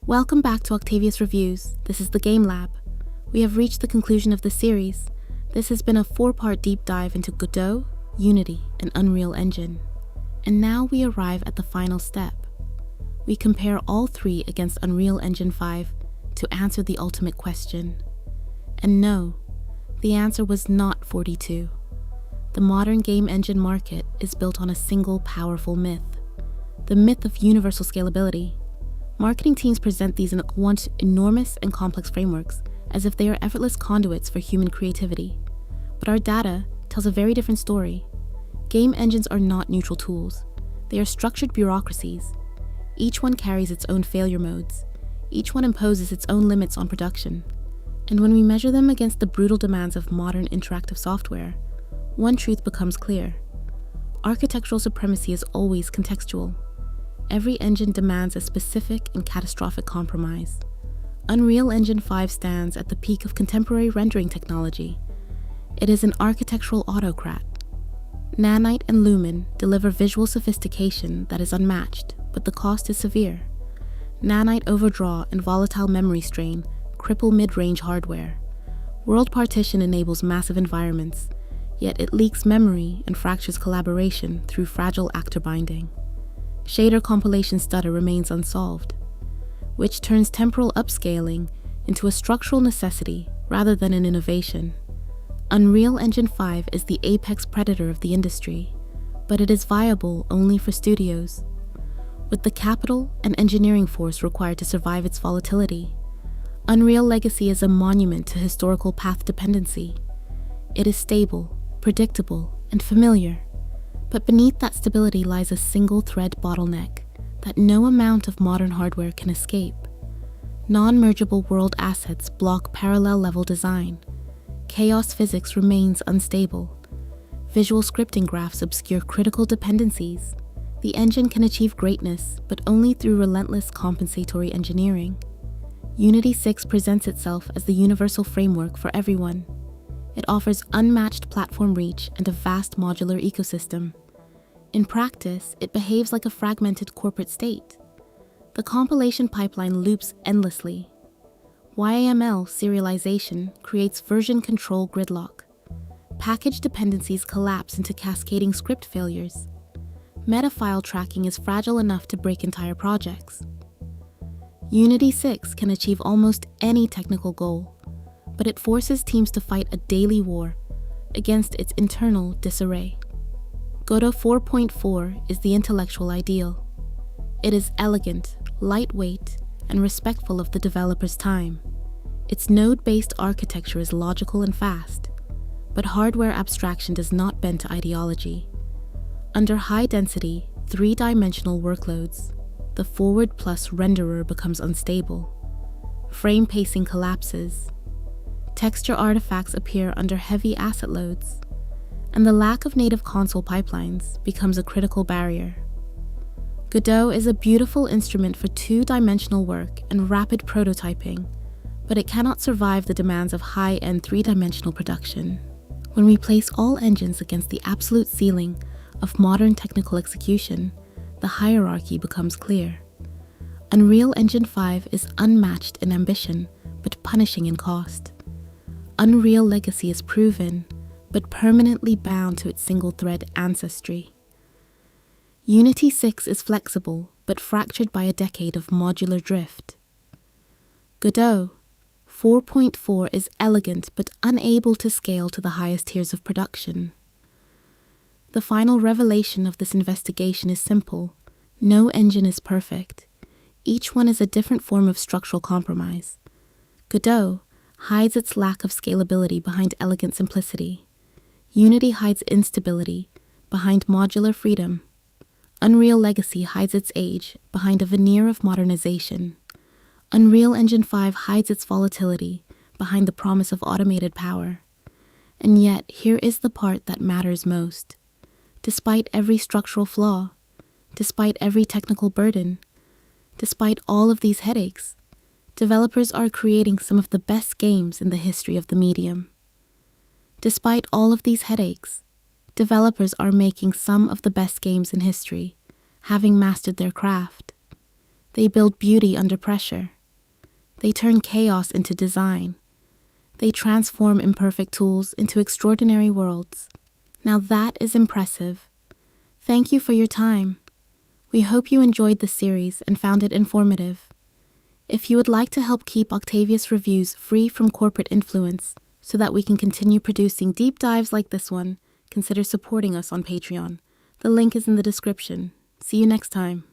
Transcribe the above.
Welcome back to Octavius Reviews. This is the Game Lab. We have reached the conclusion of the series. This has been a 4-part deep dive into Godot, Unity, and Unreal Engine. And now we arrive at the final step. We compare all three against Unreal Engine 5 to answer the ultimate question. And no, the answer was not 42. The modern game engine market is built on a single powerful myth, the myth of universal scalability. Marketing teams present these once enormous and complex frameworks as if they are effortless conduits for human creativity. But our data tells a very different story. Game engines are not neutral tools. They are structured bureaucracies. Each one carries its own failure modes. Each one imposes its own limits on production. And when we measure them against the brutal demands of modern interactive software, one truth becomes clear. Architectural supremacy is always contextual. Every engine demands a specific and catastrophic compromise. Unreal Engine 5 stands at the peak of contemporary rendering technology. It is an architectural autocrat. Nanite and Lumen deliver visual sophistication that is unmatched, but the cost is severe. Nanite overdraw and volatile memory strain cripple mid-range hardware. World partition enables massive environments, yet it leaks memory and fractures collaboration through fragile actor binding. Shader compilation stutter remains unsolved, which turns temporal upscaling into a structural necessity rather than an innovation. Unreal Engine 5 is the apex predator of the industry, but it is viable only for studios. With the capital and engineering force required to survive its volatility, Unreal Legacy is a monument to historical path dependency. It is stable, predictable, and familiar. But beneath that stability lies a single thread bottleneck that no amount of modern hardware can escape. Non-mergeable world assets block parallel level design. Chaos physics remains unstable. Visual scripting graphs obscure critical dependencies. The engine can achieve greatness, but only through relentless compensatory engineering. Unity 6 presents itself as the universal framework for everyone. It offers unmatched platform reach and a vast modular ecosystem. In practice, it behaves like a fragmented corporate state. The compilation pipeline loops endlessly. YAML serialization creates version control gridlock. Package dependencies collapse into cascading script failures. Metafile tracking is fragile enough to break entire projects. Unity 6 can achieve almost any technical goal, but it forces teams to fight a daily war against its internal disarray. Godot 4.4 is the intellectual ideal. It is elegant, lightweight, and respectful of the developer's time. Its node-based architecture is logical and fast, but hardware abstraction does not bend to ideology. Under high-density, 3-dimensional workloads, the forward plus renderer becomes unstable. Frame pacing collapses. Texture artifacts appear under heavy asset loads, and the lack of native console pipelines becomes a critical barrier. Godot is a beautiful instrument for 2-dimensional work and rapid prototyping, but it cannot survive the demands of high-end 3-dimensional production. When we place all engines against the absolute ceiling of modern technical execution, the hierarchy becomes clear. Unreal Engine 5 is unmatched in ambition, but punishing in cost. Unreal Legacy is proven, but permanently bound to its single-thread ancestry. Unity 6 is flexible, but fractured by a decade of modular drift. Godot 4.4 is elegant, but unable to scale to the highest tiers of production. The final revelation of this investigation is simple. No engine is perfect. Each one is a different form of structural compromise. Godot hides its lack of scalability behind elegant simplicity. Unity hides instability behind modular freedom. Unreal Legacy hides its age behind a veneer of modernization. Unreal Engine 5 hides its volatility behind the promise of automated power. And yet, here is the part that matters most. Despite every structural flaw, despite every technical burden, despite all of these headaches, developers are creating some of the best games in the history of the medium. Despite all of these headaches, developers are making some of the best games in history, having mastered their craft. They build beauty under pressure. They turn chaos into design. They transform imperfect tools into extraordinary worlds. Now that is impressive. Thank you for your time. We hope you enjoyed the series and found it informative. If you would like to help keep Octavius Reviews free from corporate influence so that we can continue producing deep dives like this one, consider supporting us on Patreon. The link is in the description. See you next time.